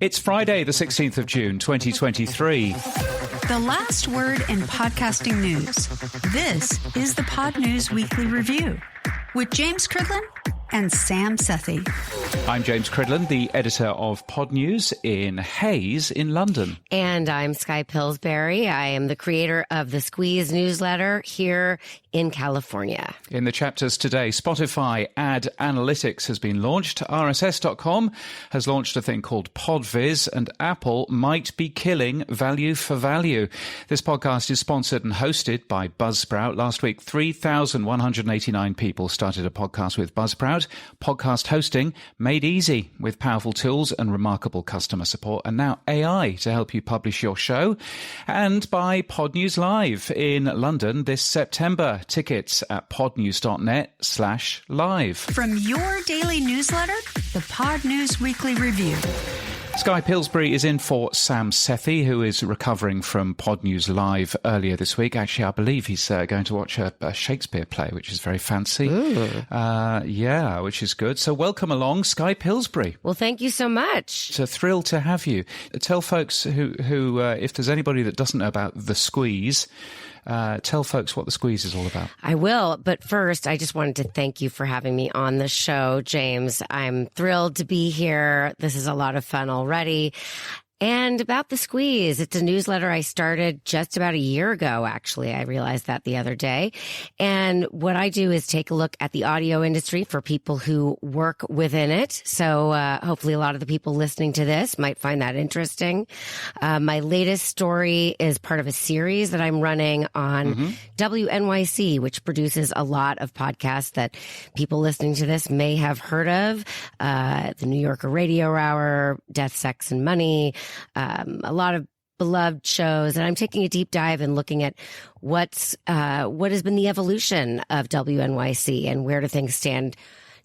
It's Friday, the 16th of June, 2023. The last word in podcasting news. This is the Pod News Weekly Review with James Cridland and Sam Sethi. I'm James Cridland, the editor of Pod News in Hayes in London. And I'm Skye Pillsbury. I am the creator of the Squeeze newsletter here in California. In the chapters today, Spotify Ad Analytics has been launched, RSS.com has launched a thing called PodViz, and Apple might be killing value for value. This podcast is sponsored and hosted by Buzzsprout. Last week, 3,189 people started a podcast with Buzzsprout. Podcast hosting made easy with powerful tools and remarkable customer support, and now AI to help you publish your show. And by Pod News Live in London this September. Tickets at podnews.net/live. From your daily newsletter, the Pod News Weekly Review. Skye Pillsbury is in for Sam Sethi, who is recovering from Pod News Live earlier this week. Actually, I believe he's going to watch a Shakespeare play, which is very fancy. Yeah, which is good. So welcome along, Skye Pillsbury. Well, thank you so much. It's a thrill to have you. Tell folks who if there's anybody that doesn't know about The Squeeze, tell folks what The Squeeze is all about. I will, but first, I just wanted to thank you for having me on the show, James. I'm thrilled to be here. This is a lot of fun already. And about The Squeeze, it's a newsletter I started just about a year ago, actually. I realized that the other day. And what I do is take a look at the audio industry for people who work within it. So hopefully a lot of the people listening to this might find that interesting. My latest story is part of a series that I'm running on WNYC, which produces a lot of podcasts that people listening to this may have heard of. The New Yorker Radio Hour, Death, Sex, and Money, a lot of beloved shows. And I'm taking a deep dive and looking at what has been the evolution of WNYC and where do things stand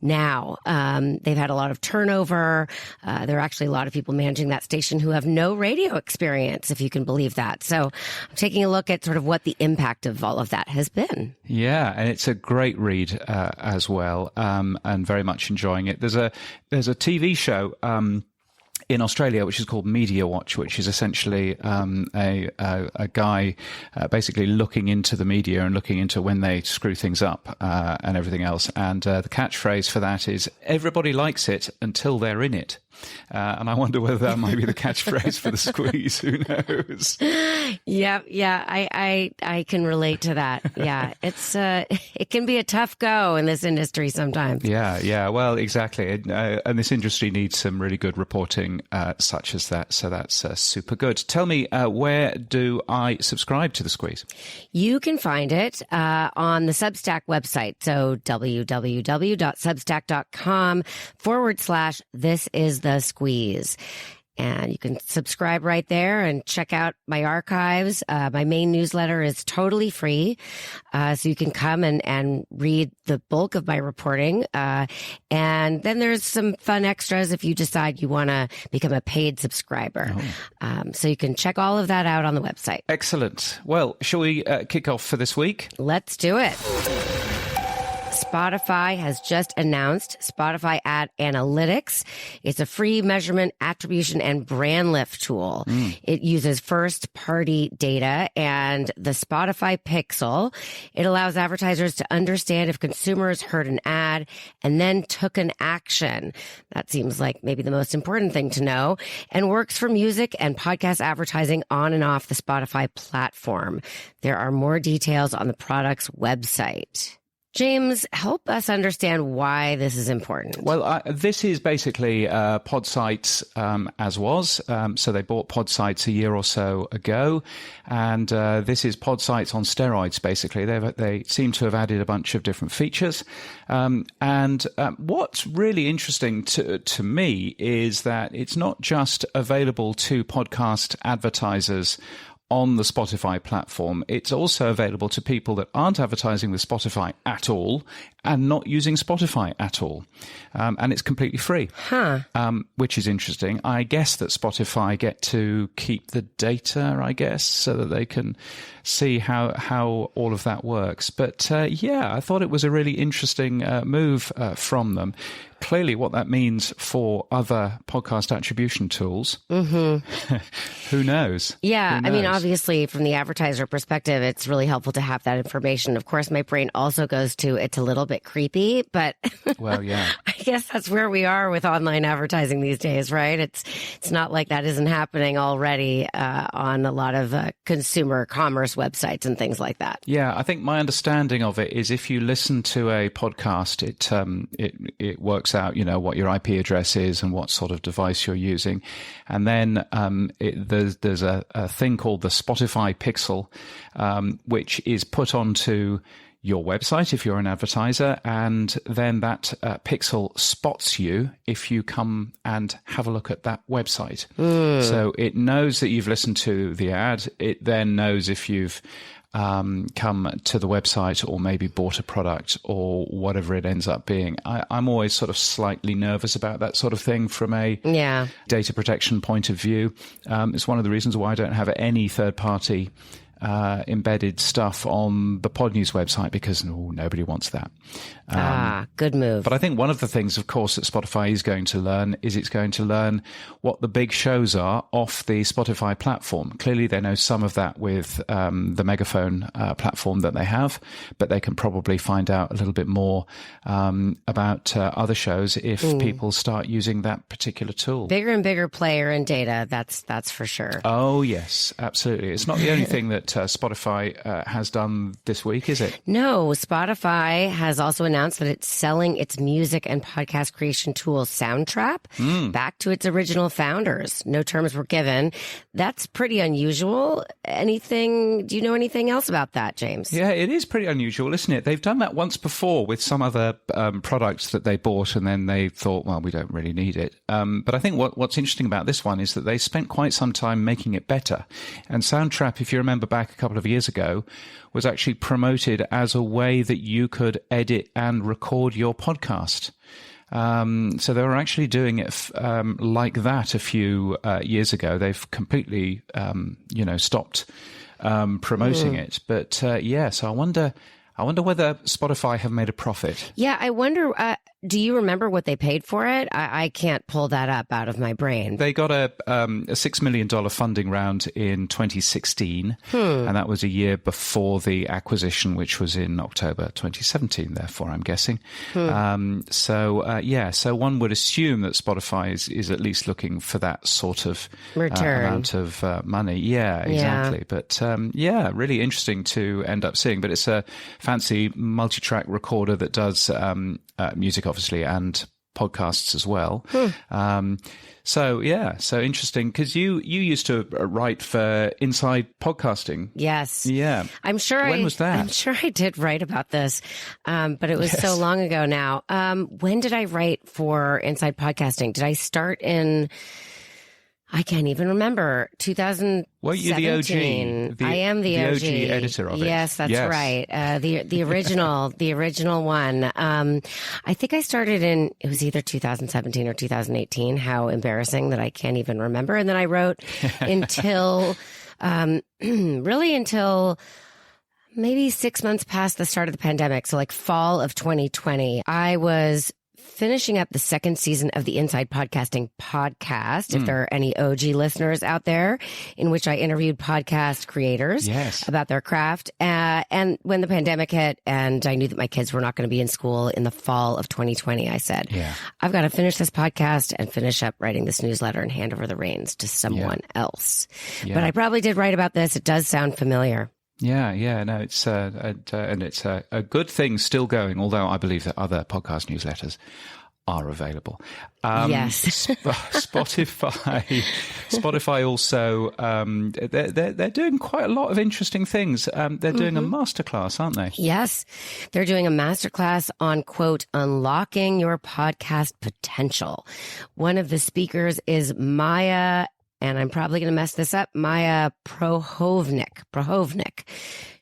now. They've had a lot of turnover. There are actually a lot of people managing that station who have no radio experience, if you can believe that. So I'm taking a look at sort of what the impact of all of that has been. Yeah, and it's a great read as well, and very much enjoying it. There's a TV show in Australia, which is called Media Watch, which is essentially a guy basically looking into the media and looking into when they screw things up and everything else. And the catchphrase for that is, everybody likes it until they're in it. And I wonder whether that might be the catchphrase for The Squeeze. Who knows? Yeah, I can relate to that. Yeah, it can be a tough go in this industry sometimes. Yeah. Well, exactly. And this industry needs some really good reporting such as that. So that's super good. Tell me, where do I subscribe to The Squeeze? You can find it on the Substack website. So www.substack.com/this is The Squeeze. And you can subscribe right there and check out my archives. My main newsletter is totally free. So you can come and read the bulk of my reporting. And then there's some fun extras if you decide you want to become a paid subscriber. So you can check all of that out on the website. Excellent. Well, shall we kick off for this week? Let's do it. Spotify has just announced Spotify Ad Analytics. It's a free measurement, attribution, and brand lift tool. It uses first-party data and the Spotify Pixel. It allows advertisers to understand if consumers heard an ad and then took an action. That seems like maybe the most important thing to know, and works for music and podcast advertising on and off the Spotify platform. There are more details on the product's website. James, help us understand why this is important. Well, this is basically PodSites as was. So they bought PodSites a year or so ago. And this is PodSites on steroids, basically. They seem to have added a bunch of different features. And what's really interesting to me is that it's not just available to podcast advertisers on the Spotify platform. It's also available to people that aren't advertising with Spotify at all and not using Spotify at all. And it's completely free, which is interesting. I guess that Spotify get to keep the data, so that they can see how all of that works. But yeah, I thought it was a really interesting move from them. clearly what that means for other podcast attribution tools, who knows? Yeah. Who knows? I mean, obviously, from the advertiser perspective, it's really helpful to have that information. Of course, my brain also goes to it's a little bit creepy, but well, yeah. I guess that's where we are with online advertising these days, right? It's not like that isn't happening already on a lot of consumer commerce websites and things like that. Yeah, I think my understanding of it is if you listen to a podcast, it works out, what your IP address is and what sort of device you're using, and then there's a thing called the Spotify Pixel, which is put onto your website if you're an advertiser, and then that pixel spots you if you come and have a look at that website. So it knows that you've listened to the ad. It then knows if you've come to the website or maybe bought a product or whatever it ends up being. I'm always sort of slightly nervous about that sort of thing from a data protection point of view. It's one of the reasons why I don't have any third-party embedded stuff on the Pod News website, because nobody wants that. Good move. But I think one of the things, of course, that Spotify is going to learn is it's going to learn what the big shows are off the Spotify platform. Clearly, they know some of that with the Megaphone platform that they have, but they can probably find out a little bit more about other shows if people start using that particular tool. Bigger and bigger player in data, that's for sure. Oh, yes, absolutely. It's not the only thing that Spotify has done this week, is it? No, Spotify has also announced that it's selling its music and podcast creation tool Soundtrap back to its original founders. No terms were given. That's pretty unusual. Do you know anything else about that, James? Yeah, it is pretty unusual, isn't it? They've done that once before with some other products that they bought, and then they thought, well, we don't really need it. But I think what's interesting about this one is that they spent quite some time making it better. And Soundtrap, if you remember back a couple of years ago, was actually promoted as a way that you could edit and record your podcast. So they were actually doing it like that a few years ago. They've completely, stopped promoting it. But so I wonder whether Spotify have made a profit. Yeah, I wonder. Do you remember what they paid for it? I can't pull that up out of my brain. They got a $6 million funding round in 2016, and that was a year before the acquisition, which was in October 2017, therefore, I'm guessing. So one would assume that Spotify is at least looking for that sort of amount of money. Yeah, exactly. Yeah. But really interesting to end up seeing. But it's a fancy multi-track recorder that does music, obviously, and podcasts as well. So interesting, because you used to write for Inside Podcasting. Yes. Yeah. When was that? I'm sure I did write about this, but it was so long ago now. When did I write for Inside Podcasting? Did I start in... I can't even remember. 2017. Were you the OG? I am the OG editor of it. Yes, that's right. The original one. I think I started it was either 2017 or 2018. How embarrassing that I can't even remember. And then I wrote until maybe 6 months past the start of the pandemic. So like fall of 2020, I was finishing up the second season of the Inside Podcasting podcast, if there are any OG listeners out there, in which I interviewed podcast creators about their craft. And when the pandemic hit and I knew that my kids were not going to be in school in the fall of 2020, I said, I've got to finish this podcast and finish up writing this newsletter and hand over the reins to someone else. But I probably did write about this. It does sound familiar. Yeah, no, it's and it's a good thing still going, although I believe that other podcast newsletters are available. Yes. Spotify also, they're doing quite a lot of interesting things. They're doing a masterclass, aren't they? Yes. They're doing a masterclass on, quote, unlocking your podcast potential. One of the speakers is Maya, and I'm probably going to mess this up, Maya Prohovnik.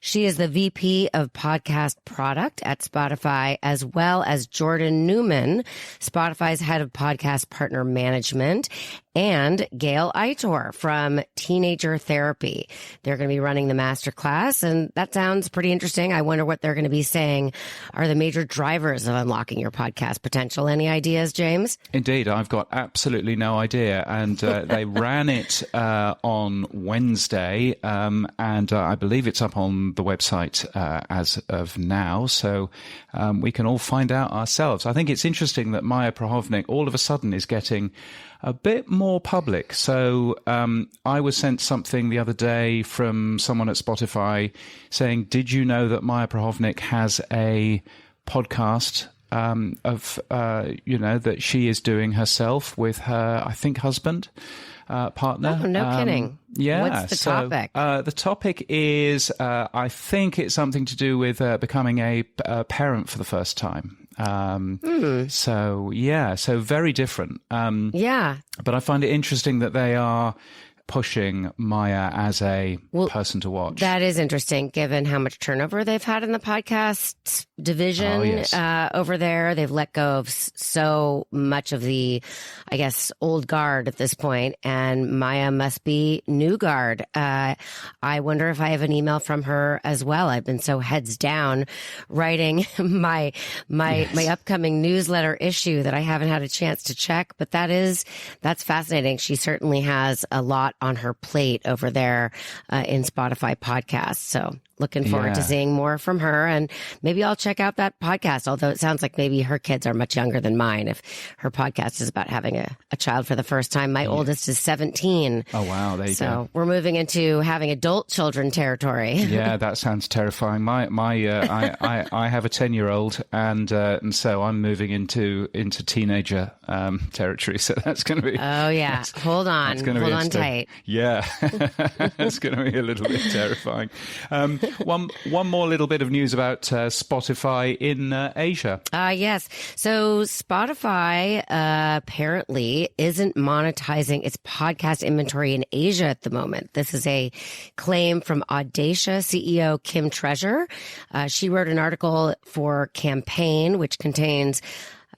She is the VP of Podcast Product at Spotify, as well as Jordan Newman, Spotify's head of podcast partner management, and Gail Aitor from Teenager Therapy. They're going to be running the masterclass, and that sounds pretty interesting. I wonder what they're going to be saying are the major drivers of unlocking your podcast potential. Any ideas, James? Indeed, I've got absolutely no idea. And they ran it on Wednesday, and I believe it's up on the website as of now. So we can all find out ourselves. I think it's interesting that Maya Prahovnik all of a sudden is getting a bit more public. So I was sent something the other day from someone at Spotify saying, did you know that Maya Prahovnik has a podcast that she is doing herself with her, I think, husband, partner. Oh, no kidding. Yeah. What's the topic? The topic is, I think it's something to do with becoming a parent for the first time. So very different. But I find it interesting that they are pushing Maya as a person to watch. That is interesting, given how much turnover they've had in the podcast division over there. They've let go of so much of the, I guess, old guard at this point, and Maya must be new guard. I wonder if I have an email from her as well. I've been so heads down writing my upcoming newsletter issue that I haven't had a chance to check, but that's fascinating. She certainly has a lot on her plate over there in Spotify podcasts. So looking forward to seeing more from her, and maybe I'll check out that podcast, although it sounds like maybe her kids are much younger than mine if her podcast is about having a child for the first time. My oldest is 17. Oh, wow. There you go. So we're moving into having adult children territory. Yeah, that sounds terrifying. I have a 10-year-old, and so I'm moving into teenager territory. So that's going to be... Oh, yeah. Hold on tight. Yeah. That's going to be a little bit terrifying. One more little bit of news about Spotify in Asia. Yes. So Spotify apparently isn't monetizing its podcast inventory in Asia at the moment. This is a claim from Audacia CEO Kim Treasure. She wrote an article for Campaign, which contains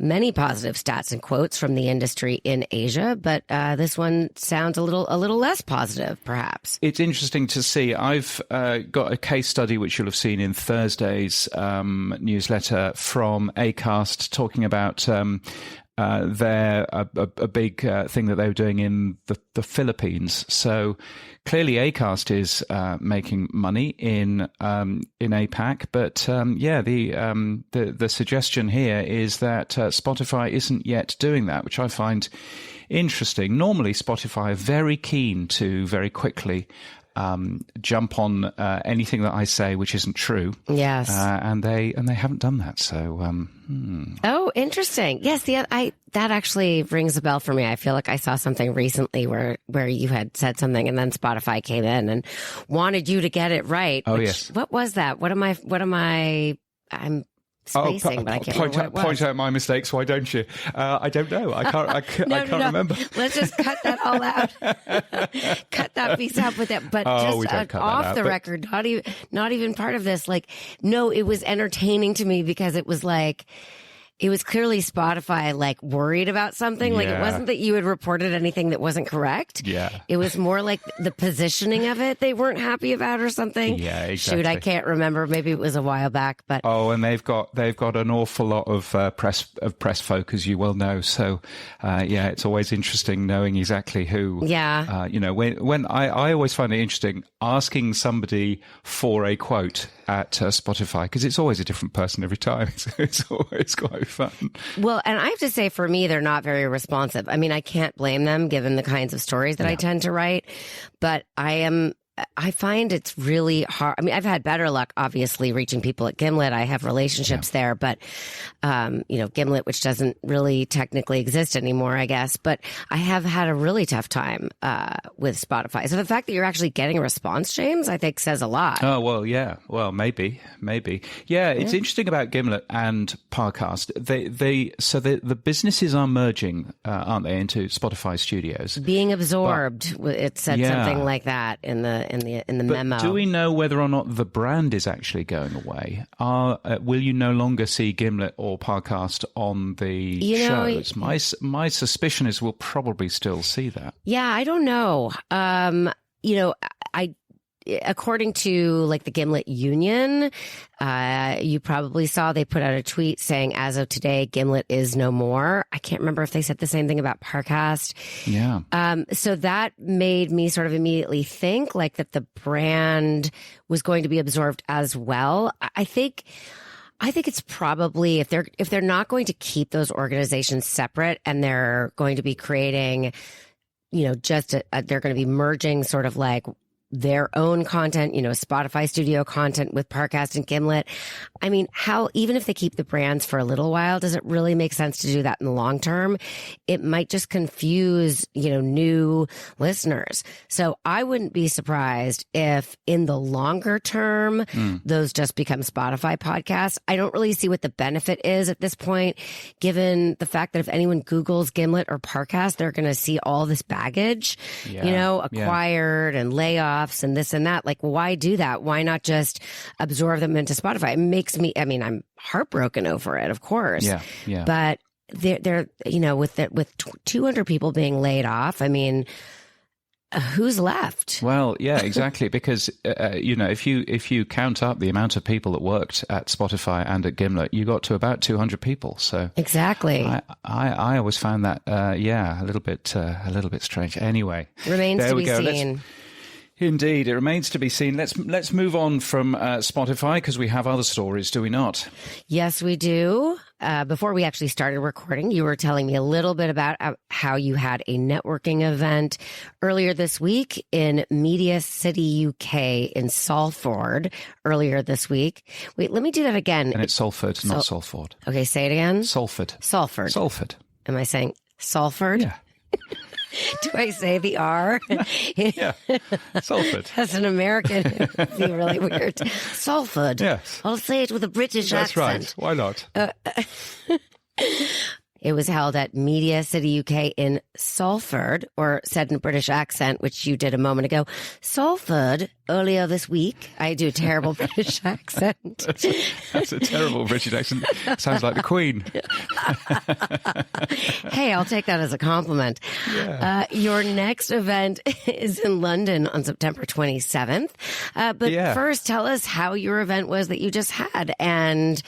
many positive stats and quotes from the industry in Asia, but this one sounds a little less positive, perhaps. It's interesting to see. I've got a case study which you'll have seen in Thursday's newsletter from Acast, talking about a big thing that they were doing in the Philippines. So clearly Acast is making money in APAC, but the suggestion here is that Spotify isn't yet doing that, which I find interesting. Normally Spotify are very keen to very quickly jump on anything that I say which isn't true. Yes, and they haven't done that. So, Oh, interesting. Yes, that actually rings a bell for me. I feel like I saw something recently where you had said something, and then Spotify came in and wanted you to get it right. Oh, yes. What was that? What am I? I'm spacing, but I can't remember what it was. Point out my mistakes, why don't you? I don't know. I can't remember. Let's just cut that all out. Cut that piece out with it. But just off the record, not even part of this. No, it was entertaining to me because it was it was clearly Spotify worried about something. Yeah. It wasn't that you had reported anything that wasn't correct. Yeah. It was more like the positioning of it they weren't happy about or something. Yeah, exactly. Shoot, I can't remember. Maybe it was a while back, but and they've got an awful lot of press folk, as you well know. So it's always interesting knowing exactly who. Yeah. When I always find it interesting asking somebody for a quote at Spotify, because it's always a different person every time. It's always quite fun. Well, and I have to say, for me, they're not very responsive. I mean, I can't blame them given the kinds of stories that I tend to write, but I find it's really hard. I mean, I've had better luck, obviously, reaching people at Gimlet. I have relationships there, but, Gimlet, which doesn't really technically exist anymore, I guess, but I have had a really tough time with Spotify. So the fact that you're actually getting a response, James, I think says a lot. Oh, well, yeah. Well, maybe. Yeah, it's interesting about Gimlet and Parcast. The businesses are merging, aren't they, into Spotify Studios? Being absorbed. It said something like that in the the memo. Do we know whether or not the brand is actually going away? Will you no longer see Gimlet or Podcast on the shows? My suspicion is we'll probably still see that. Yeah, I don't know. According to like the Gimlet Union, you probably saw they put out a tweet saying, as of today, Gimlet is no more. I can't remember if they said the same thing about Parcast. Yeah. So that made me sort of immediately think like that the brand was going to be absorbed as well. I think it's probably if they're not going to keep those organizations separate and they're going to be creating, they're going to be merging sort of like their own content, Spotify studio content with Parcast and Gimlet. I mean, even if they keep the brands for a little while, does it really make sense to do that in the long term? It might just confuse, new listeners. So I wouldn't be surprised if in the longer term, those just become Spotify podcasts. I don't really see what the benefit is at this point, given the fact that if anyone Googles Gimlet or Parcast, they're going to see all this baggage, acquired and layoffs and this and that. Like, why do that? Why not just absorb them into Spotify? It makes me, I'm heartbroken over it, of course. Yeah. But they're with 200 people being laid off, who's left? Well, yeah, exactly. Because, if you count up the amount of people that worked at Spotify and at Gimlet, you got to about 200 people. So exactly. I always found that, a little bit strange. Anyway, remains to be seen. Indeed, it remains to be seen. Let's move on from Spotify because we have other stories, do we not? Yes, we do. Before we actually started recording, you were telling me a little bit about how you had a networking event earlier this week in Media City, UK, in Salford earlier this week. Wait, let me do that again. And it's Salford, not Salford. Okay, say it again. Salford. Am I saying Salford? Yeah. Do I say the R? Yeah, Salford. As an American, it would be really weird. Salford. Yes. I'll say it with a British accent. That's right. Why not? It was held at Media City, UK in Salford, or said in a British accent, which you did a moment ago. Salford, earlier this week. I do a terrible British accent. That's a terrible British accent. Sounds like the Queen. Hey, I'll take that as a compliment. Yeah. Your next event is in London on September 27th. But first, tell us how your event was that you just had. And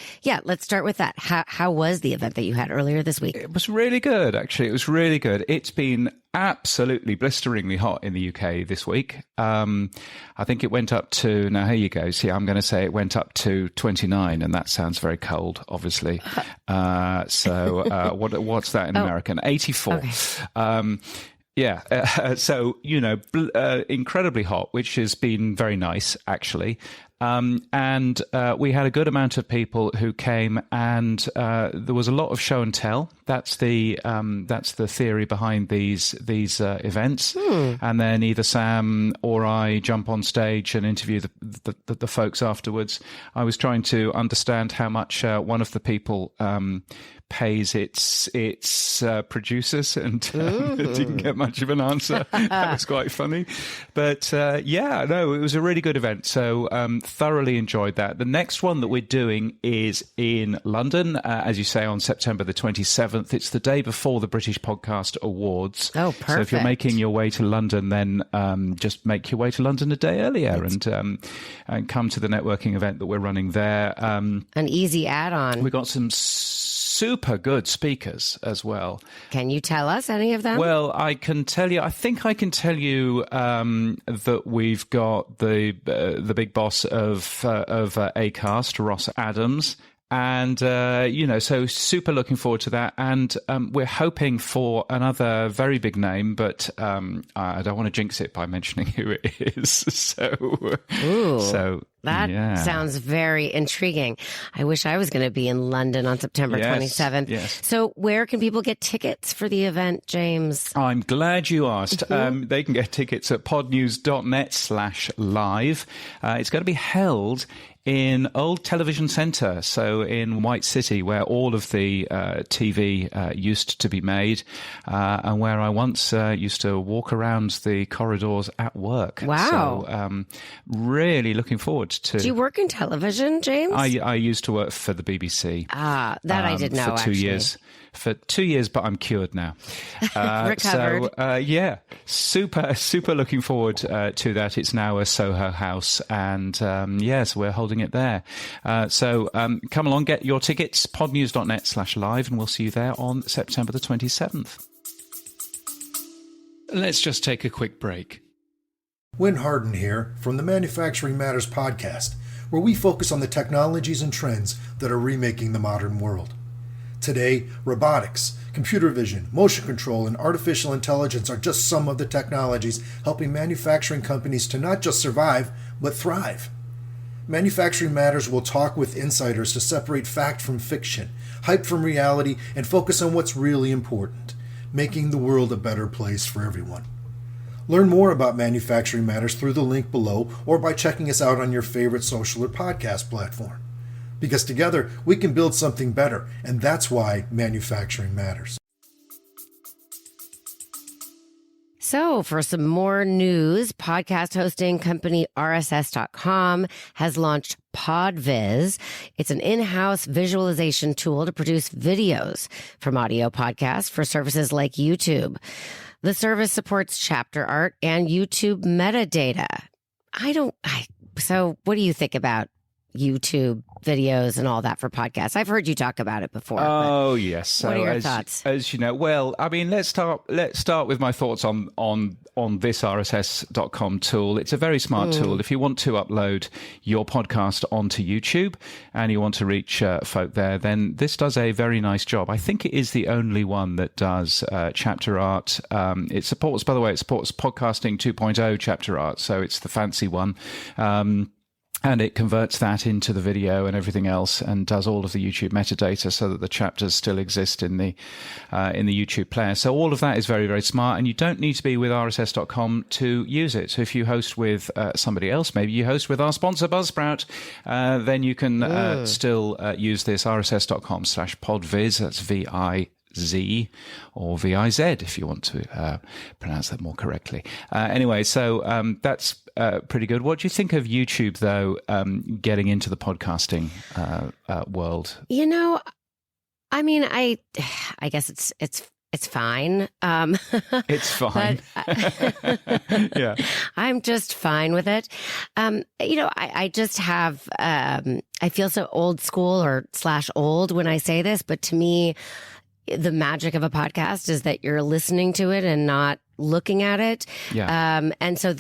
let's start with that. How was the event that you had earlier this week? It was really good, actually. It was really good. It's been absolutely blisteringly hot in the UK this week. I think it went up to, now here you go. See, I'm going to say it went up to 29, and that sounds very cold, obviously. What's that in American? 84. Okay. Incredibly hot, which has been very nice, actually. And we had a good amount of people who came, and there was a lot of show and tell. That's the theory behind these events. And then either Sam or I jump on stage and interview the folks afterwards. I was trying to understand how much one of the people pays its producers, and didn't get much of an answer. That was quite funny. But it was a really good event. So thoroughly enjoyed that. The next one that we're doing is in London, as you say, on September the 27th. It's the day before the British Podcast Awards. Oh, perfect. So if you're making your way to London, then just make your way to London a day earlier and come to the networking event that we're running there. An easy add-on. We got some super good speakers as well. Can you tell us any of them? Well, I can tell you. I think I can tell you that we've got the big boss of Acast, Ross Adams. And, so super looking forward to that. And we're hoping for another very big name, but I don't want to jinx it by mentioning who it is. So That sounds very intriguing. I wish I was going to be in London on September 27th. Yes. So where can people get tickets for the event, James? I'm glad you asked. They can get tickets at podnews.net/live. It's going to be held in Old Television Centre, so in White City, where all of the TV used to be made, and where I once used to walk around the corridors at work. Wow. So really looking forward to... Do you work in television, James? I used to work for the BBC. That I did know, for 2 actually. years. For 2 years, but I'm cured now. Recovered. So, super looking forward to that. It's now a Soho house, and so we're holding it there. So come along, get your tickets, podnews.net/live, and we'll see you there on September the 27th. Let's just take a quick break. Win Harden here from the Manufacturing Matters podcast, where we focus on the technologies and trends that are remaking the modern world. Today, robotics, computer vision, motion control, and artificial intelligence are just some of the technologies helping manufacturing companies to not just survive, but thrive. Manufacturing Matters will talk with insiders to separate fact from fiction, hype from reality, and focus on what's really important, making the world a better place for everyone. Learn more about Manufacturing Matters through the link below or by checking us out on your favorite social or podcast platform. Because together, we can build something better, and that's why manufacturing matters. So for some more news, podcast hosting company RSS.com has launched PodViz. It's an in-house visualization tool to produce videos from audio podcasts for services like YouTube. The service supports chapter art and YouTube metadata. So what do you think about YouTube videos and all that for podcasts? I've heard you talk about it before. Oh, yes. So what are your thoughts? As you know, well, I mean, let's start with my thoughts on this RSS.com tool. It's a very smart tool. If you want to upload your podcast onto YouTube and you want to reach folk there, then this does a very nice job. I think it is the only one that does chapter art. It supports Podcasting 2.0 chapter art, so it's the fancy one. And it converts that into the video and everything else, and does all of the YouTube metadata so that the chapters still exist in the YouTube player. So all of that is very, very smart, and you don't need to be with RSS.com to use it. So if you host with somebody else, maybe you host with our sponsor Buzzsprout, then you can still use this RSS.com/podviz. That's VIZ or VIZ if you want to pronounce that more correctly. Anyway, so that's pretty good. What do you think of YouTube, though, getting into the podcasting world? You know, I mean, I guess it's fine. It's fine. Yeah. I'm just fine with it. You know, I just have, I feel so old school or /old when I say this, but to me, the magic of a podcast is that you're listening to it and not looking at it. Yeah. And so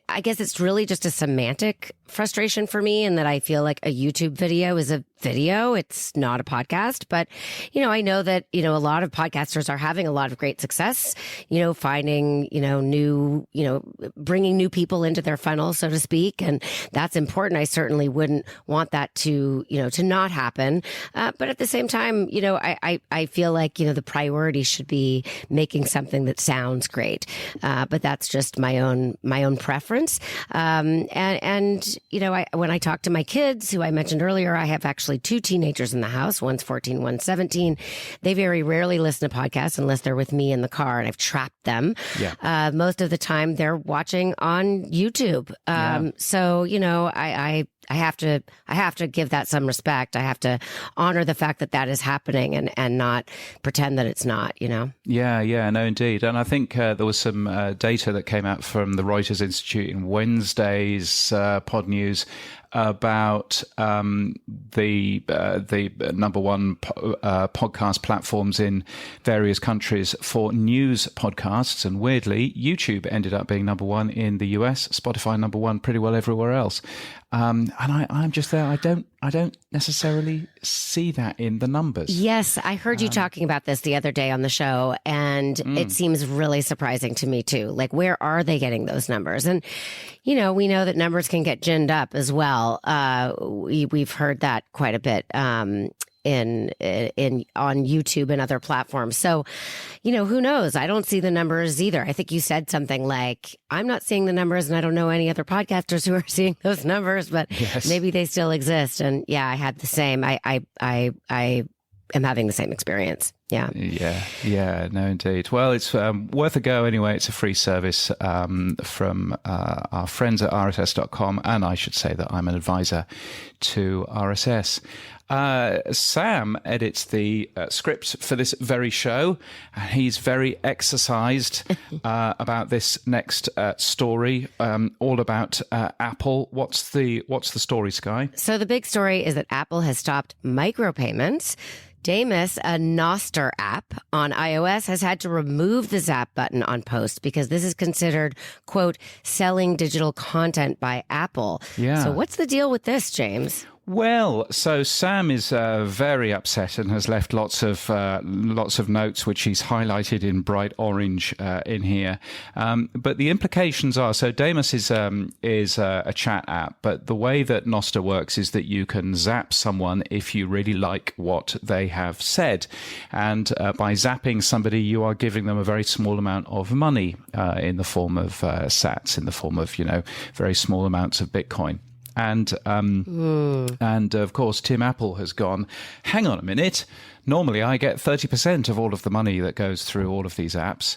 I guess it's really just a semantic frustration for me, in that I feel like a YouTube video is a video. It's not a podcast. But, you know, I know that, you know, a lot of podcasters are having a lot of great success, you know, finding, you know, new, you know, bringing new people into their funnel, so to speak. And that's important. I certainly wouldn't want that to, you know, to not happen. But at the same time, you know, I feel like, you know, the priority should be making something that sounds great. But that's just my own preference. And you know, when I talk to my kids, who I mentioned earlier, I have actually 2 teenagers in the house. One's 14, one's 17. They very rarely listen to podcasts unless they're with me in the car, and I've trapped them. Yeah. Most of the time they're watching on YouTube. So, you know, I have to give that some respect. I have to honor the fact that that is happening and not pretend that it's not, you know? Yeah, no, indeed. And I think there was some data that came out from the Reuters Institute in Wednesday's Pod News about the number one podcast platforms in various countries for news podcasts, and weirdly, YouTube ended up being number one in the US, Spotify number one pretty well everywhere else. And I'm just there. I don't necessarily see that in the numbers. Yes, I heard you talking about this the other day on the show, and it seems really surprising to me too. Like, where are they getting those numbers? And we know that numbers can get ginned up as well. We've heard that quite a bit in on YouTube and other platforms. So, who knows? I don't see the numbers either. I think you said something like, I'm not seeing the numbers, and I don't know any other podcasters who are seeing those numbers, but maybe they still exist. And yeah, I had the same. I am having the same experience. Yeah. Yeah. No, indeed. Well, it's worth a go anyway. It's a free service from our friends at rss.com. And I should say that I'm an advisor to RSS. Sam edits the script for this very show, and he's very exercised about this next story, all about Apple. What's the story, Skye? So the big story is that Apple has stopped micropayments. Damus, a Noster app on iOS, has had to remove the Zap button on posts because this is considered, quote, selling digital content by Apple. Yeah. So what's the deal with this, James? Well, so Sam is very upset and has left lots of notes, which he's highlighted in bright orange in here. But the implications are, so Damus is a chat app, but the way that Noster works is that you can zap someone if you really like what they have said, and by zapping somebody, you are giving them a very small amount of money in the form of sats, in the form of very small amounts of Bitcoin. And of course, Tim Apple has gone, hang on a minute. Normally, I get 30% of all of the money that goes through all of these apps.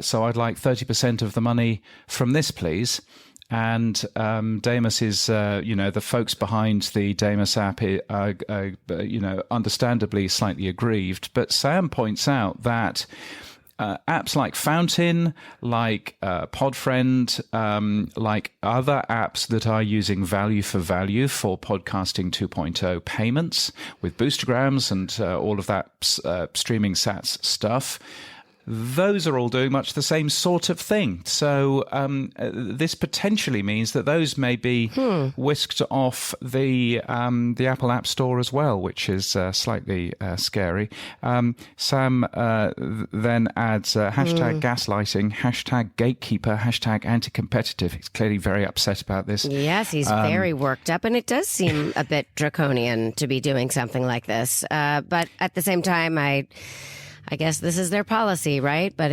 So I'd like 30% of the money from this, please. And Damus is, the folks behind the Damus app are, understandably slightly aggrieved. But Sam points out that apps like Fountain, like Podfriend, like other apps that are using value for Podcasting 2.0 payments with boostergrams and all of that streaming sats stuff, those are all doing much the same sort of thing. So this potentially means that those may be whisked off the Apple App Store as well, which is slightly scary. Sam then adds hashtag gaslighting, hashtag gatekeeper, hashtag anti-competitive. He's clearly very upset about this. Yes, he's very worked up, and it does seem a bit draconian to be doing something like this. But at the same time, I guess this is their policy, right? But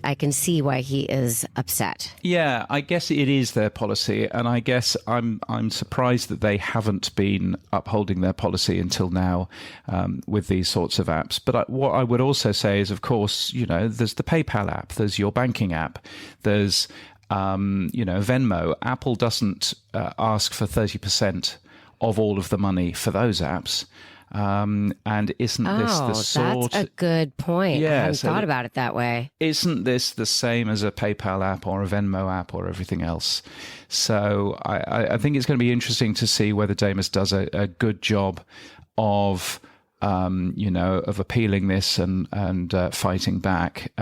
I can see why he is upset. Yeah, I guess it is their policy. And I guess I'm surprised that they haven't been upholding their policy until now with these sorts of apps. But what I would also say is, of course, there's the PayPal app, there's your banking app, there's, Venmo. Apple doesn't ask for 30% of all of the money for those apps. And isn't this the sort... that's a good point. Yeah, I hadn't thought about it that way. Isn't this the same as a PayPal app or a Venmo app or everything else? So I think it's going to be interesting to see whether Damus does a good job of appealing this and fighting back,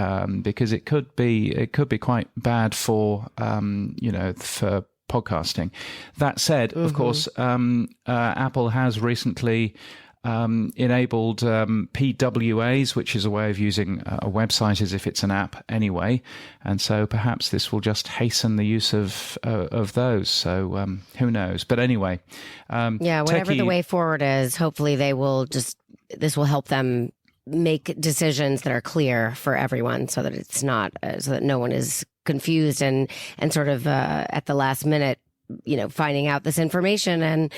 because it could be quite bad for for podcasting. That said, of course, Apple has recently enabled PWAs, which is a way of using a website as if it's an app anyway, and so perhaps this will just hasten the use of those. So who knows? But anyway, whatever the way forward is, hopefully this will help them make decisions that are clear for everyone, so that it's not so that no one is confused and sort of at the last minute finding out this information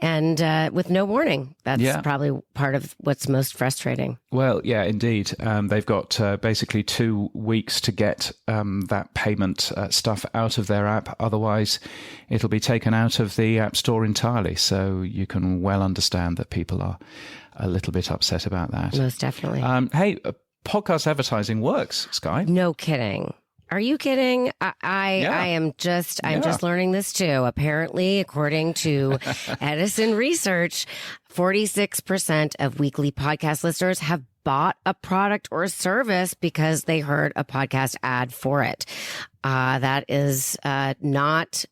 and with no warning. That's probably part of what's most frustrating. Well, yeah, indeed. They've got basically 2 weeks to get that payment stuff out of their app. Otherwise, it'll be taken out of the App Store entirely. So you can well understand that people are a little bit upset about that. Most definitely. Hey, podcast advertising works, Skye. No kidding. Are you kidding? I'm just learning this too. Apparently, according to Edison Research, 46% of weekly podcast listeners have bought a product or a service because they heard a podcast ad for it. That is not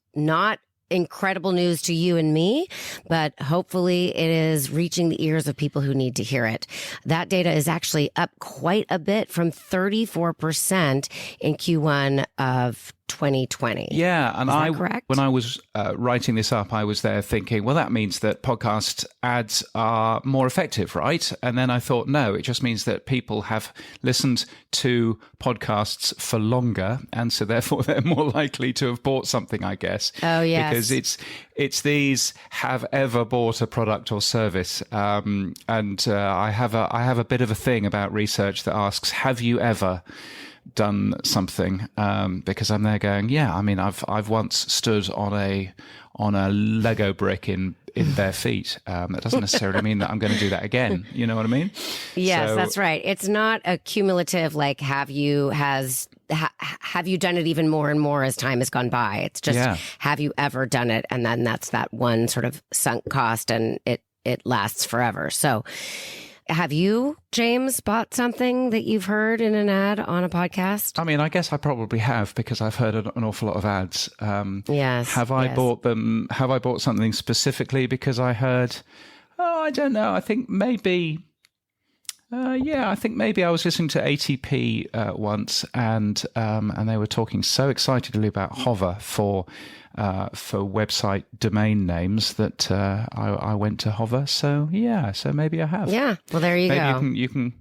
incredible news to you and me, but hopefully it is reaching the ears of people who need to hear it. That data is actually up quite a bit from 34% in Q1 of 2020. Yeah, and correct? When I was writing this up, I was there thinking, well, that means that podcast ads are more effective, right? And then I thought, no, it just means that people have listened to podcasts for longer, and so therefore they're more likely to have bought something, I guess. Oh, yes. Because it's these have ever bought a product or service, and I have a bit of a thing about research that asks, have you ever done something, because I'm there going, yeah, I mean, I've once stood on a Lego brick in bare feet. That doesn't necessarily mean that I'm going to do that again. You know what I mean? Yes, that's right. It's not a cumulative, like, have you done it even more and more as time has gone by? It's just, have you ever done it? And then that's that one sort of sunk cost, and it lasts forever. So have you, James, bought something that you've heard in an ad on a podcast? I mean, I guess I probably have, because I've heard an awful lot of ads. Yes. Have I bought them? Have I bought something specifically because I heard? Oh, I don't know. I think maybe. I think maybe I was listening to ATP once, and they were talking so excitedly about Hover for website domain names that I went to Hover. So maybe I have. Yeah. Well, there you go. You can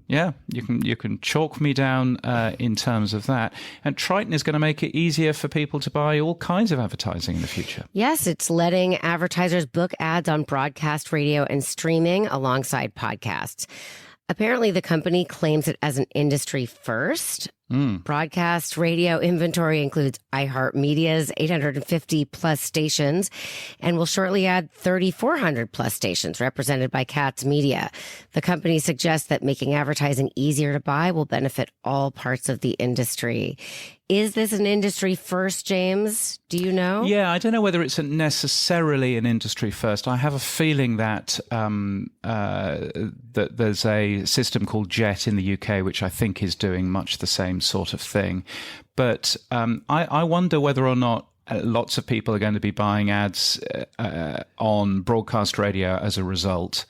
chalk me down in terms of that. And Triton is going to make it easier for people to buy all kinds of advertising in the future. Yes, it's letting advertisers book ads on broadcast radio and streaming alongside podcasts. Apparently, the company claims it as an industry first. Broadcast radio inventory includes iHeartMedia's 850 plus stations and will shortly add 3,400 plus stations represented by Katz Media. The company suggests that making advertising easier to buy will benefit all parts of the industry. Is this an industry first, James? Do you know? Yeah, I don't know whether it's necessarily an industry first. I have a feeling that that there's a system called Jet in the UK, which I think is doing much the same sort of thing. But I wonder whether or not lots of people are going to be buying ads on broadcast radio as a result.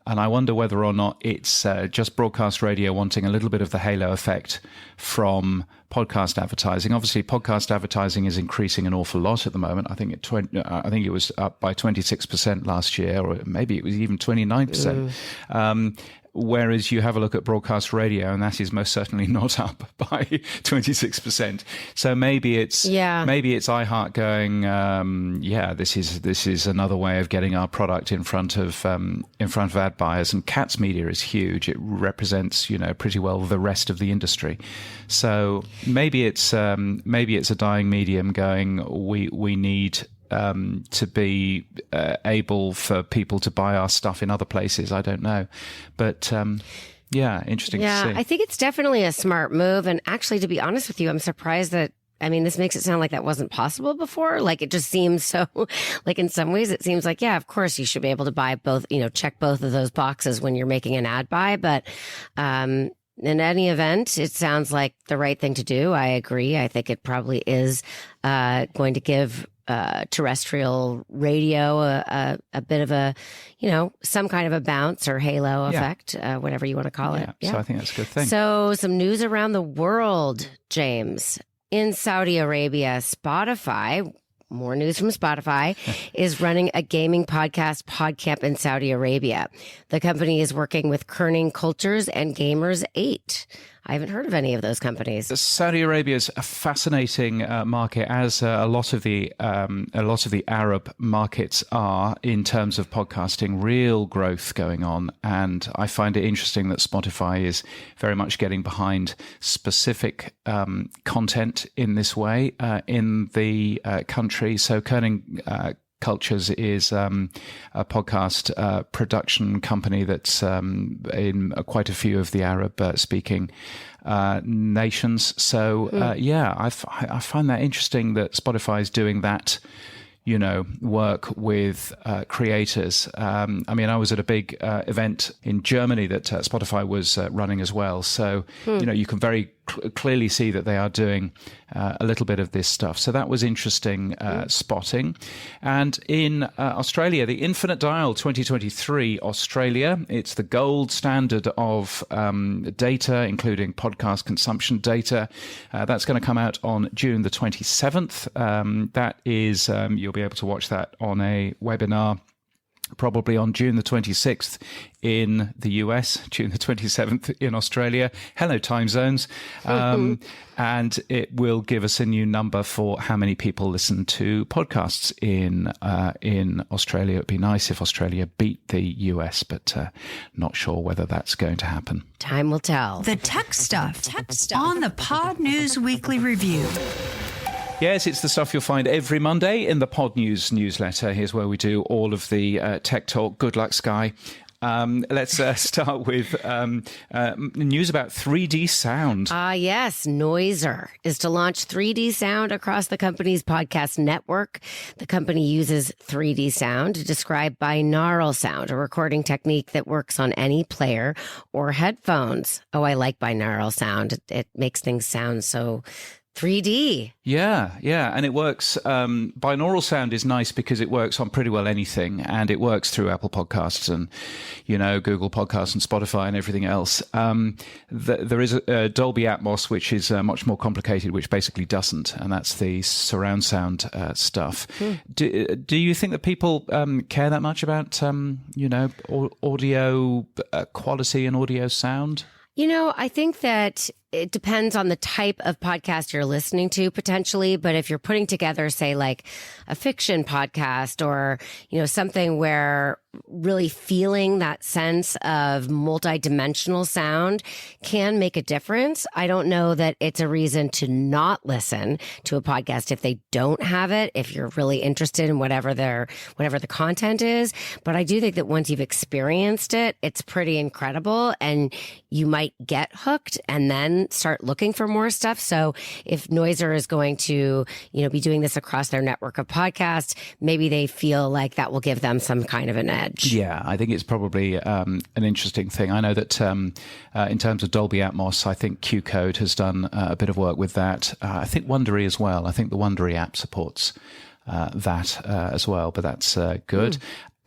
And I wonder whether or not it's just broadcast radio wanting a little bit of the halo effect from podcast advertising. Obviously, podcast advertising is increasing an awful lot at the moment. I think it was up by 26% last year, or maybe it was even 29%. Whereas you have a look at broadcast radio, and that is most certainly not up by 26%. So maybe it's iHeart going, this is another way of getting our product in front of ad buyers. And Katz Media is huge; it represents pretty well the rest of the industry. So maybe it's a dying medium going. We need to be able for people to buy our stuff in other places. I don't know. But interesting to see. I think it's definitely a smart move. And actually, to be honest with you, I'm surprised that, this makes it sound like that wasn't possible before. Like, it just seems so, like, in some ways it seems like, yeah, of course you should be able to buy both, check both of those boxes when you're making an ad buy. But in any event, it sounds like the right thing to do. I agree. I think it probably is going to give terrestrial radio a bit of a, some kind of a bounce or halo effect, whatever you want to call it. Yeah. So I think that's a good thing. So some news around the world, James. In Saudi Arabia, Spotify, more news from Spotify, is running a gaming podcast, PodCamp, in Saudi Arabia. The company is working with Kerning Cultures and Gamers 8. I haven't heard of any of those companies. Saudi Arabia is a fascinating market, as a lot of the Arab markets are in terms of podcasting. Real growth going on, and I find it interesting that Spotify is very much getting behind specific content in this way in the country. So Kerning Cultures is a podcast production company that's in quite a few of the Arab-speaking nations. So, I find that interesting that Spotify is doing that, work with creators. I was at a big event in Germany that Spotify was running as well. So, you can very clearly see that they are doing a little bit of this stuff. So that was interesting spotting. And in Australia, the Infinite Dial 2023 Australia, it's the gold standard of data, including podcast consumption data. That's going to come out on June the 27th. That is, you'll be able to watch that on a webinar probably on June the 26th in the US, June the 27th in Australia. Hello, time zones. And it will give us a new number for how many people listen to podcasts in Australia. It'd be nice if Australia beat the US, but not sure whether that's going to happen. Time will tell. The tech stuff on the Pod News Weekly Review. Yes, it's the stuff you'll find every Monday in the Pod News newsletter. Here's where we do all of the tech talk. Good luck, Skye. Let's start with news about 3D sound. Yes, Noiser is to launch 3D sound across the company's podcast network. The company uses 3D sound to describe binaural sound, a recording technique that works on any player or headphones. Oh, I like binaural sound. It makes things sound so 3D. Yeah. And it works. Binaural sound is nice because it works on pretty well anything, and it works through Apple Podcasts and, Google Podcasts and Spotify and everything else. There is a Dolby Atmos, which is much more complicated, which basically doesn't, and that's the surround sound stuff. Do you think that people care that much about, audio quality and audio sound? I think that it depends on the type of podcast you're listening to potentially. But if you're putting together, say, like a fiction podcast or, something where really feeling that sense of multidimensional sound can make a difference. I don't know that it's a reason to not listen to a podcast if they don't have it, if you're really interested in whatever the content is. But I do think that once you've experienced it, it's pretty incredible and you might get hooked and then start looking for more stuff. So if Noiser is going to, be doing this across their network of podcasts, maybe they feel like that will give them some kind of an edge. Yeah, I think it's probably an interesting thing. I know that in terms of Dolby Atmos, I think Q Code has done a bit of work with that. I think Wondery as well. I think the Wondery app supports that as well, but that's good.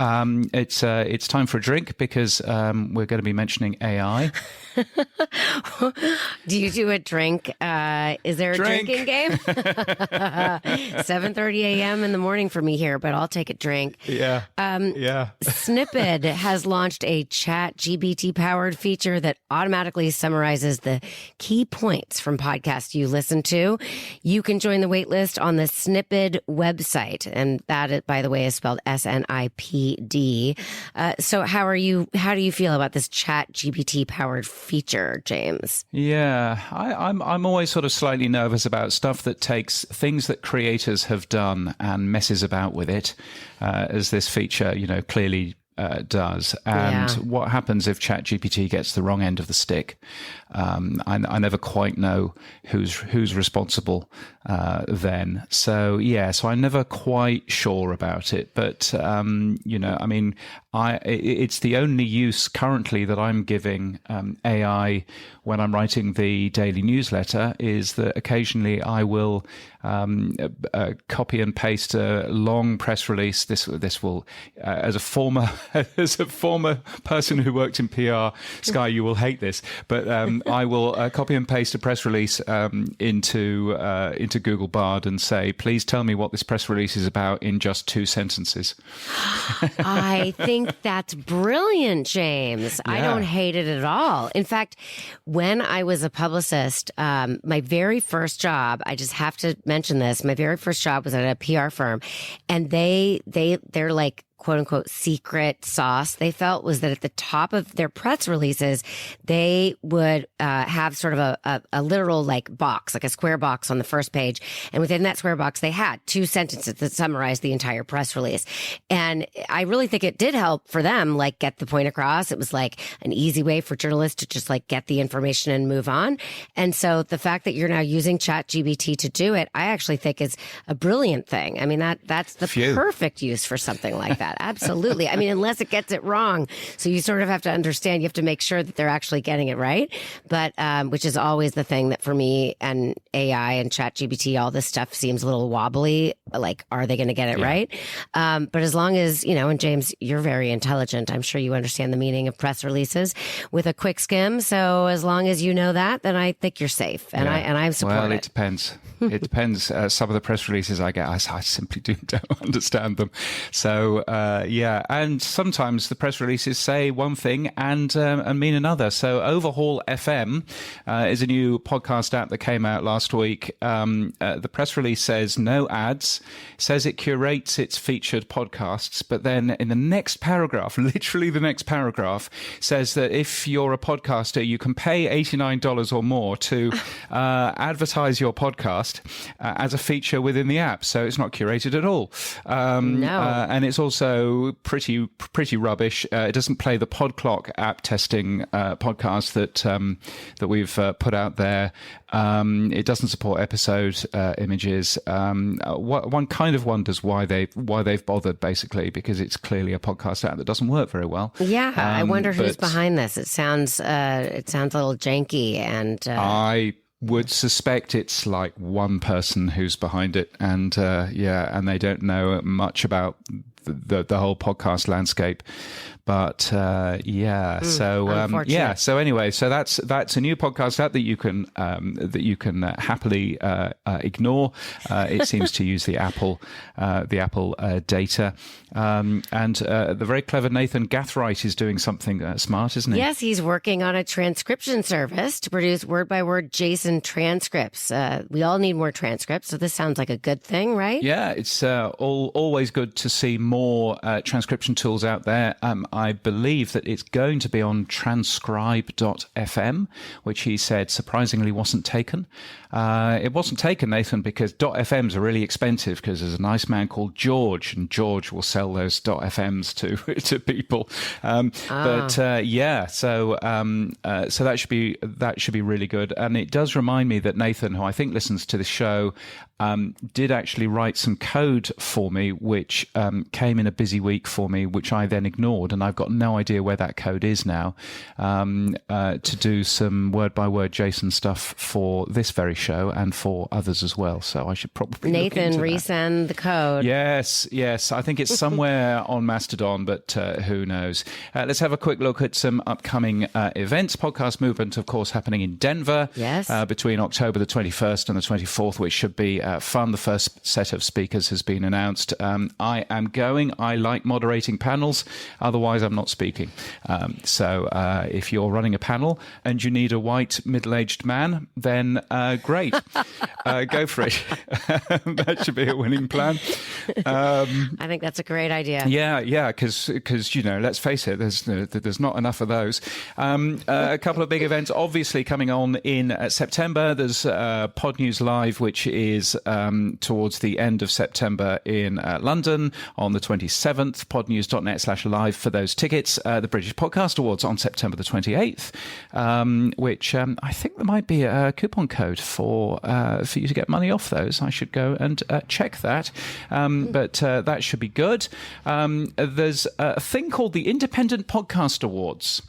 It's time for a drink because we're going to be mentioning AI. Do you do a drink? Is there a drinking game? 7:30 a.m. in the morning for me here, but I'll take a drink. Yeah. Snippet has launched a ChatGPT powered feature that automatically summarizes the key points from podcasts you listen to. You can join the waitlist on the Snippet website, and that, by the way, is spelled SNIPD. So how do you feel about this ChatGPT powered feature, James? Yeah, I'm always sort of slightly nervous about stuff that takes things that creators have done and messes about with it, as this feature, clearly does. And what happens if ChatGPT gets the wrong end of the stick? I never quite know who's responsible then. So I'm never quite sure about it. But it's the only use currently that I'm giving AI when I'm writing the daily newsletter is that occasionally I will copy and paste a long press release. This will, as a former person who worked in PR, Skye, you will hate this, but I will copy and paste a press release into Google Bard and say, please tell me what this press release is about in just 2 sentences. I think that's brilliant, James. Yeah. I don't hate it at all. In fact, when I was a publicist, my very first job, I just have to mention this, my very first job was at a PR firm, and they're like quote unquote secret sauce they felt was that at the top of their press releases, they would have sort of a literal like box, like a square box on the first page. And within that square box, they had 2 sentences that summarized the entire press release. And I really think it did help for them, like get the point across. It was like an easy way for journalists to just like get the information and move on. And so the fact that you're now using ChatGPT to do it, I actually think is a brilliant thing. I mean, that's the perfect use for something like that. Absolutely. I mean, unless it gets it wrong. So you sort of have to understand, you have to make sure that they're actually getting it right. But, which is always the thing that for me and AI and ChatGPT, all this stuff seems a little wobbly. Like, are they going to get it right? But as long as, and James, you're very intelligent. I'm sure you understand the meaning of press releases with a quick skim. So as long as you know that, then I think you're safe. And I support it. Well, it depends. It depends. Some of the press releases I get, I simply don't understand them. So, and sometimes the press releases say one thing and mean another. So Overhaul FM is a new podcast app that came out last week. The press release says no ads, says it curates its featured podcasts, but then in the next paragraph, literally the next paragraph, says that if you're a podcaster, you can pay $89 or more to advertise your podcast as a feature within the app. So it's not curated at all. And it's also pretty rubbish. It doesn't play the PodClock app testing podcast that we've put out there. It doesn't support episode images. One kind of wonders why they've bothered, basically, because it's clearly a podcast app that doesn't work very well. Yeah, I wonder who's behind this. It sounds a little janky, and I would suspect it's like one person who's behind it, and they don't know much about the whole podcast landscape. But so anyway, so that's a new podcast app that you can happily ignore. It seems to use the Apple data, and the very clever Nathan Gathright is doing something smart, isn't he? Yes, he's working on a transcription service to produce word-by-word JSON transcripts. We all need more transcripts, so this sounds like a good thing, right? Yeah, it's always good to see more transcription tools out there. I believe that it's going to be on transcribe.fm, which he said surprisingly wasn't taken. It wasn't taken, Nathan, because .fms are really expensive, because there's a nice man called George, and George will sell those .fms to people. So that should be really good. And it does remind me that Nathan, who I think listens to the show, did actually write some code for me, which came in a busy week for me, which I then ignored, and I've got no idea where that code is now, to do some word-by-word JSON stuff for this very show and for others as well. So I should probably Nathan resend the code. Yes. I think it's somewhere on Mastodon, but who knows? Let's have a quick look at some upcoming events. Podcast Movement, of course, happening in Denver between October the 21st and the 24th, which should be fun. The first set of speakers has been announced. I am going. I like moderating panels. Otherwise, I'm not speaking. So if you're running a panel and you need a white middle-aged man, then great. Go for it. That should be a winning plan. I think that's a great idea. Yeah, because let's face it, there's not enough of those. A couple of big events, obviously, coming on in September. There's Pod News Live, which is towards the end of September in London on the 27th. podnews.net/live for those tickets. The British Podcast Awards on September the 28th, which I think there might be a coupon code for you to get money off those. I should go and check that. But that should be good. There's a thing called the Independent Podcast Awards,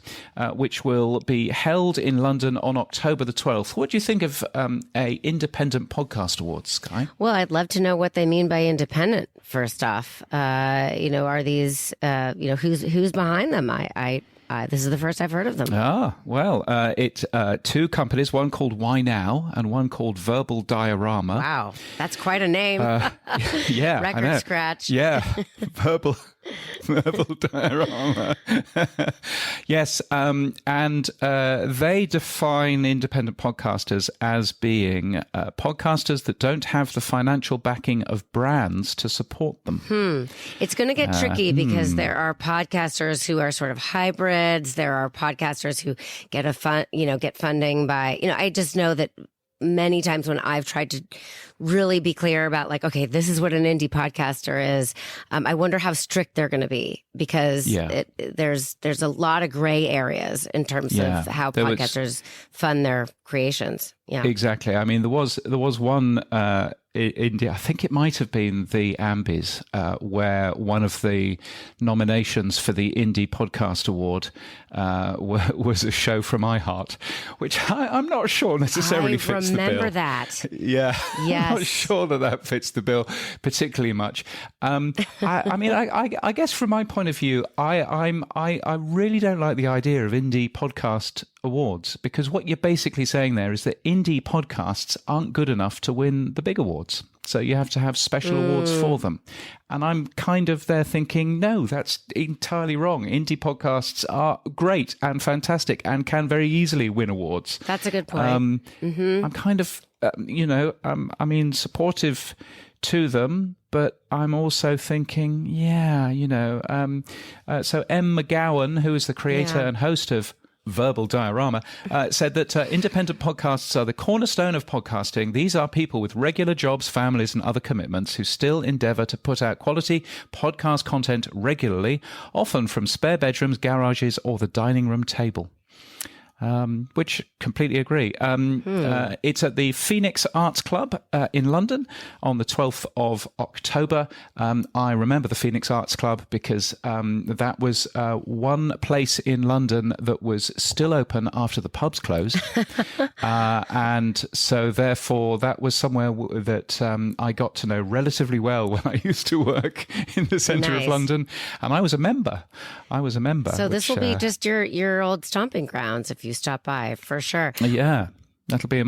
which will be held in London on October the 12th. What do you think of a Independent Podcast Awards, Skye? Well, I'd love to know what they mean by independent, first off. Are these, who's behind them? This is the first I've heard of them. It's two companies, one called Why Now and one called Verbal Diorama. Wow, that's quite a name. Yeah, Record scratch. Yeah, Verbal Verbal diorama. Yes, and they define independent podcasters as being podcasters that don't have the financial backing of brands to support them. It's going to get tricky because there are podcasters who are sort of hybrids. There are podcasters who get get funding by, I just know that many times when I've tried to really be clear about like, okay, this is what an indie podcaster is. I wonder how strict they're going to be because there's a lot of gray areas in terms of how podcasters fund their creations. Yeah, exactly. I mean, there was one indie, I think it might have been the Ambies, where one of the nominations for the Indie Podcast Award was a show from iHeart, which I'm not sure necessarily fits the bill. I remember that. Yeah, yes. I'm not sure that fits the bill particularly much. I guess from my point of view, I really don't like the idea of Indie Podcast Awards, because what you're basically saying there is that indie podcasts aren't good enough to win the big awards. So you have to have special awards for them. And I'm kind of there thinking, no, that's entirely wrong. Indie podcasts are great and fantastic and can very easily win awards. That's a good point. I'm kind of, supportive to them, but I'm also thinking, so M. McGowan, who is the creator and host of Verbal Diorama, said that independent podcasts are the cornerstone of podcasting. These are people with regular jobs, families, and other commitments who still endeavor to put out quality podcast content regularly, often from spare bedrooms, garages, or the dining room table. Which completely agree. It's at the Phoenix Arts Club in London on the 12th of October. I remember the Phoenix Arts Club because that was one place in London that was still open after the pubs closed. And so therefore that was somewhere that I got to know relatively well when I used to work in the centre of London. And I was a member. So this will be just your old stomping grounds if you stop by, for sure. Yeah. That'll be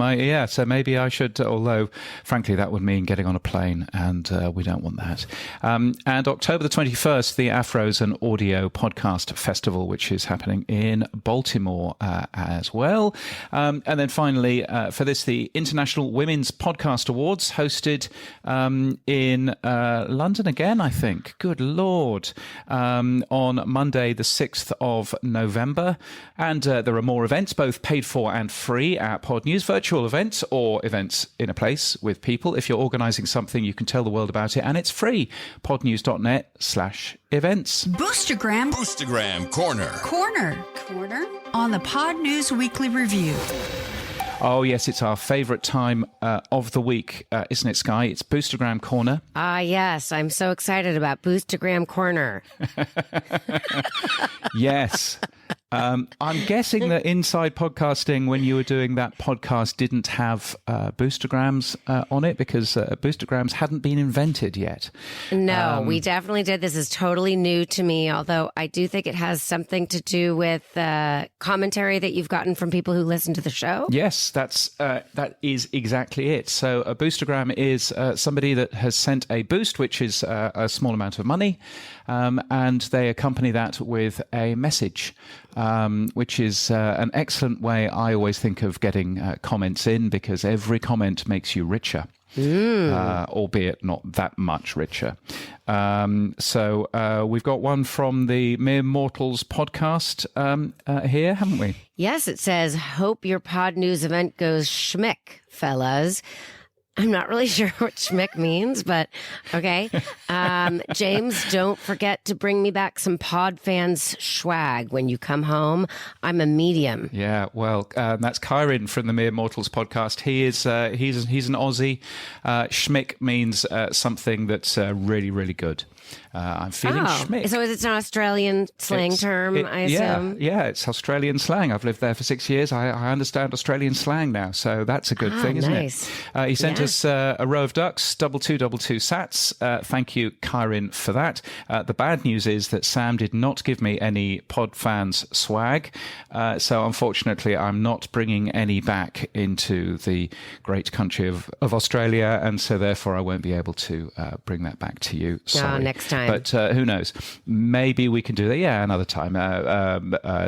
so maybe I should, although frankly that would mean getting on a plane and we don't want that. And October the 21st, the Afros and Audio Podcast Festival, which is happening in Baltimore as well. And then finally, for this, the International Women's Podcast Awards, hosted in London again, I think. Good Lord. On Monday, the 6th of November. And there are more events, both paid for and free at Pod News, virtual events or events in a place with people. If you're organising something, you can tell the world about it, and it's free. podnews.net/events. Boostagram Corner on the Pod News Weekly Review. Oh, yes, it's our favourite time of the week, isn't it, Skye? It's Boostagram Corner. Yes. I'm so excited about Boostagram Corner. Yes. I'm guessing that Inside Podcasting, when you were doing that podcast, didn't have boostergrams on it because boostergrams hadn't been invented yet. No, we definitely did. This is totally new to me, although I do think it has something to do with commentary that you've gotten from people who listen to the show. Yes, that is exactly it. So a boostergram is somebody that has sent a boost, which is a small amount of money, and they accompany that with a message. Which is an excellent way, I always think, of getting comments in, because every comment makes you richer, albeit not that much richer. So we've got one from the Mere Mortals podcast here, haven't we? Yes, it says, hope your Pod News event goes schmick, fellas. I'm not really sure what schmick means, but okay. James, don't forget to bring me back some Pod Fans swag when you come home. I'm a medium. Yeah, well, that's Kyron from the Mere Mortals podcast. He's an Aussie. Schmick means something that's really, really good. I'm feeling schmick. So it's an Australian slang term, I assume? Yeah, it's Australian slang. I've lived there for 6 years. I understand Australian slang now, so that's a good thing, isn't it? He sent us a row of ducks, 2222 sats. Thank you, Kyrin, for that. The bad news is that Sam did not give me any Pod Fans swag. So unfortunately, I'm not bringing any back into the great country of Australia. And so therefore, I won't be able to bring that back to you. Sorry. Next time. But who knows? Maybe we can do that. Yeah, another time.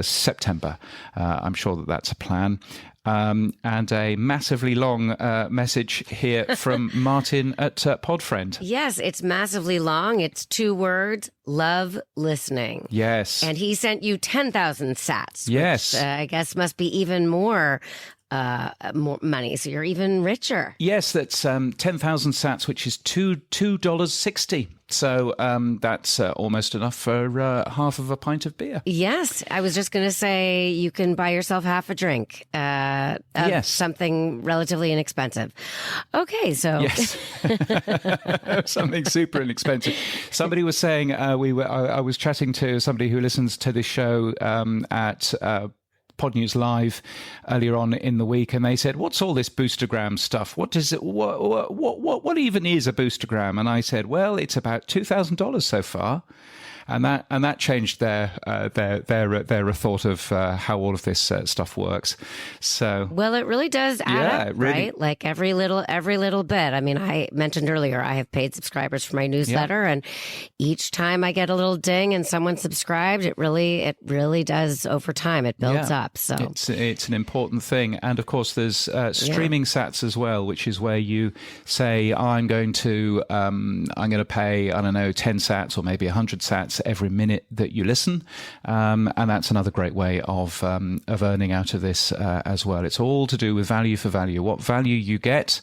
September. I'm sure that's a plan. And a massively long message here from Martin at Podfriend. Yes, it's massively long. It's 2 words, love listening. Yes. And he sent you 10,000 sats. Yes. Which, I guess must be even more money, so you're even richer. Yes, that's 10,000 sats, which is $2.60. So that's almost enough for half of a pint of beer. Yes, I was just going to say you can buy yourself half a drink. Yes, something relatively inexpensive. Okay, so yes, something super inexpensive. Somebody was saying I was chatting to somebody who listens to this show at Pod News Live earlier on in the week, and they said, "What's all this boostergram stuff? What does it? What even is a boostergram?" And I said, "Well, it's about $2,000 so far." And that changed their thought of how all of this stuff works. So well, it really does add up, really, right? Like every little bit. I mean, I mentioned earlier I have paid subscribers for my newsletter, and each time I get a little ding and someone subscribed, it really does over time. It builds up. So it's an important thing. And of course, there's streaming sats as well, which is where you say, I'm going to pay, I don't know, 10 sats or maybe 100 sats every minute that you listen, and that's another great way of earning out of this as well. It's all to do with value for value, what value you get,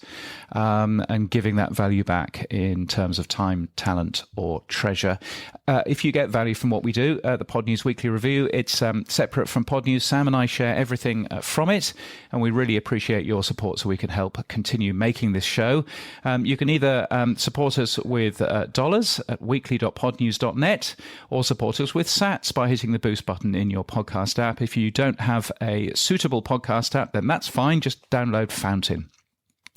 and giving that value back in terms of time, talent, or treasure. If you get value from what we do, the Pod News Weekly Review, it's separate from Pod News. Sam and I share everything from it, and we really appreciate your support so we can help continue making this show. You can either support us with dollars at weekly.podnews.net, or support us with sats by hitting the boost button in your podcast app. If you don't have a suitable podcast app, then that's fine. Just download Fountain.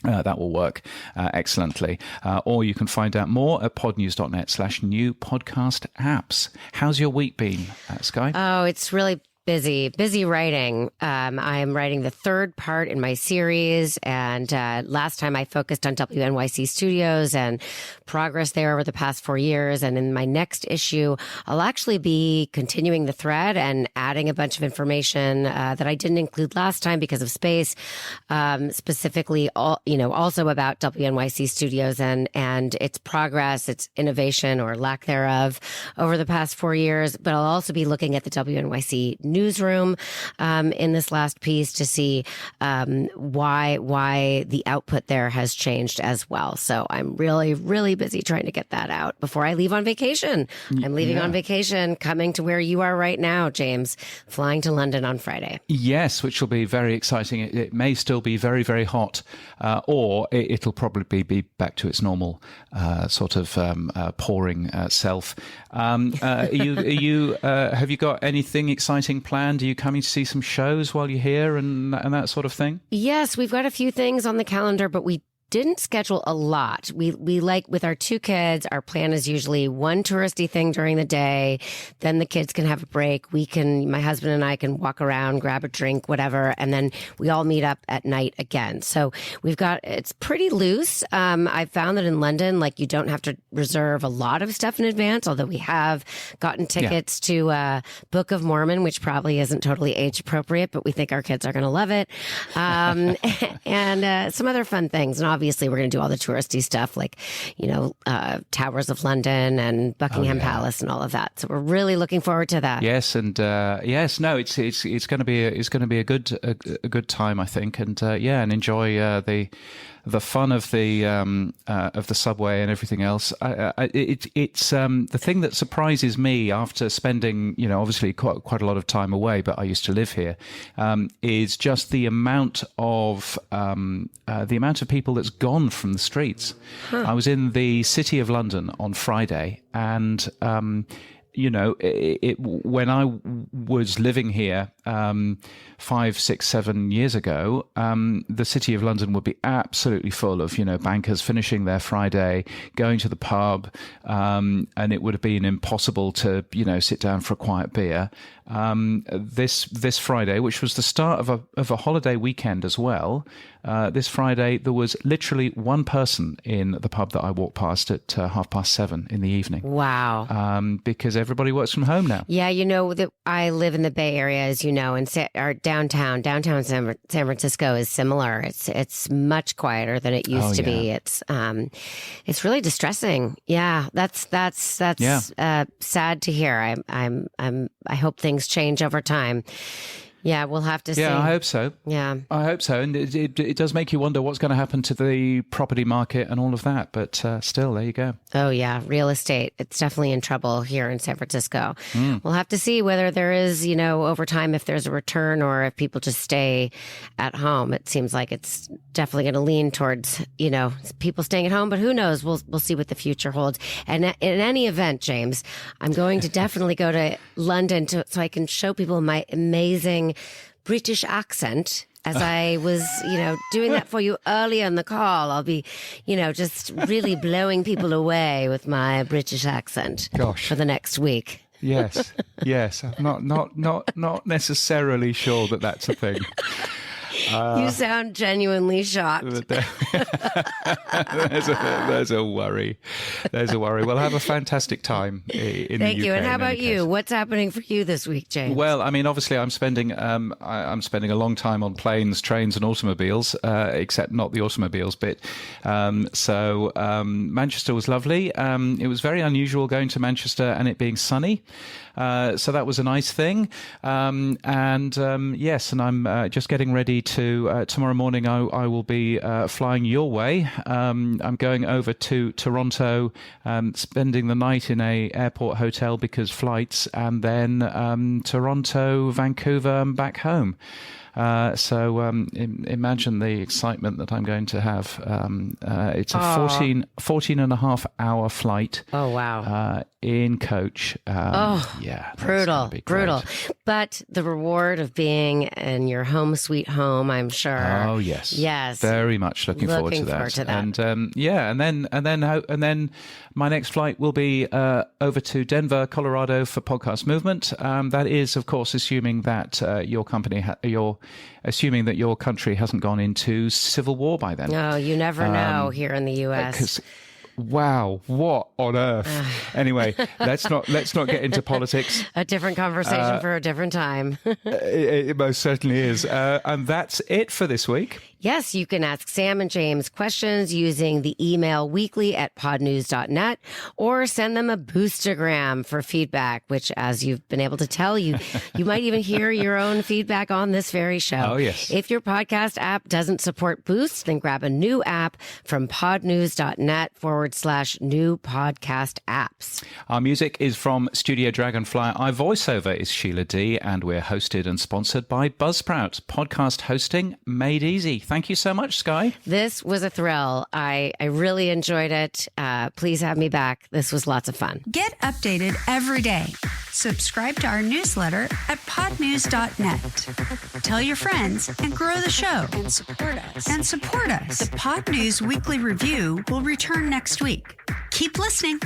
That will work excellently. Or you can find out more at podnews.net/new podcast apps. How's your week been, Skye? Oh, it's really busy writing. I'm writing the 3rd part in my series, and last time I focused on WNYC Studios and progress there over the past 4 years. And in my next issue, I'll actually be continuing the thread and adding a bunch of information that I didn't include last time because of space, specifically, also about WNYC Studios and its progress, its innovation or lack thereof over the past 4 years. But I'll also be looking at the WNYC newsroom in this last piece to see why the output there has changed as well. So I'm really busy trying to get that out before I leave on vacation. I'm leaving on vacation, coming to where you are right now, James, flying to London on Friday. Yes, which will be very exciting. It may still be very hot, or it'll probably be back to its normal sort of pouring self. Have you got anything exciting planned? Are you coming to see some shows while you're here and that sort of thing? Yes, we've got a few things on the calendar, but we didn't schedule a lot. We like, with our 2 kids, our plan is usually one touristy thing during the day. Then the kids can have a break. My husband and I can walk around, grab a drink, whatever. And then we all meet up at night again. So it's pretty loose. I've found that in London, you don't have to reserve a lot of stuff in advance, although we have gotten tickets to Book of Mormon, which probably isn't totally age appropriate, but we think our kids are going to love it. And some other fun things. And obviously, we're going to do all the touristy stuff, Towers of London and Buckingham Palace and all of that. So we're really looking forward to that. Yes, and it's going to be a good time, I think, and enjoy the fun of the subway and everything else. It's the thing that surprises me after spending, obviously quite a lot of time away, but I used to live here, is just the amount of people that's gone from the streets. I was in the City of London on Friday, and when I was living here 5, 6, 7 years ago, the City of London would be absolutely full of, bankers finishing their Friday, going to the pub, and it would have been impossible to, sit down for a quiet beer. This Friday, which was the start of a holiday weekend as well, this Friday there was literally one person in the pub that I walked past at 7:30 in the evening. Wow! Because everybody works from home now. Yeah, that I live in the Bay Area, as you know, and our downtown San Francisco is similar. It's much quieter than it used to be. It's really distressing. Yeah, that's sad to hear. I hope things change over time. Yeah, we'll have to see. Yeah, I hope so. Yeah. I hope so. And it does make you wonder what's going to happen to the property market and all of that. But still, there you go. Oh, yeah. Real estate. It's definitely in trouble here in San Francisco. We'll have to see whether there is, over time, if there's a return or if people just stay at home. It seems like it's definitely going to lean towards, people staying at home. But who knows? We'll see what the future holds. And in any event, James, I'm going to definitely go to London so I can show people my amazing British accent as I was, doing that for you earlier in the call. I'll be, just really blowing people away with my British accent for the next week. Yes. I'm not necessarily sure that that's a thing. You sound genuinely shocked. There's a worry. We'll have a fantastic time in the UK. Thank you. And how about you? What's happening for you this week, James? Well, I mean, obviously, I'm spending a long time on planes, trains, and automobiles, except not the automobiles bit. So Manchester was lovely. It was very unusual going to Manchester and it being sunny. So that was a nice thing. And I'm just getting ready to tomorrow morning. I will be flying your way. I'm going over to Toronto, spending the night in a airport hotel because flights, and then Toronto, Vancouver, and back home. So imagine the excitement that I'm going to have. It's a 14 and a half hour flight. Oh, wow. In coach. Yeah. Brutal. But the reward of being in your home sweet home, I'm sure. Oh, yes. Yes. Very much looking forward to that. And and then my next flight will be over to Denver, Colorado for Podcast Movement. That is, of course, assuming that your company, assuming that your country hasn't gone into civil war by then. No, you never know here in the U.S. Wow, what on earth? Anyway, let's not get into politics. A different conversation for a different time. It most certainly is. And that's it for this week. Yes, you can ask Sam and James questions using the email weekly@podnews.net or send them a boostergram for feedback, which, as you've been able to tell, you might even hear your own feedback on this very show. Oh, yes. If your podcast app doesn't support Boost, then grab a new app from podnews.net/new podcast apps. Our music is from Studio Dragonfly. Our voiceover is Sheila D, and we're hosted and sponsored by Buzzsprout. Podcast hosting made easy. Thank you so much, Skye. This was a thrill. I really enjoyed it. Please have me back. This was lots of fun. Get updated every day. Subscribe to our newsletter at podnews.net. Tell your friends and grow the show. And support us. The Pod News Weekly Review will return next week. Keep listening.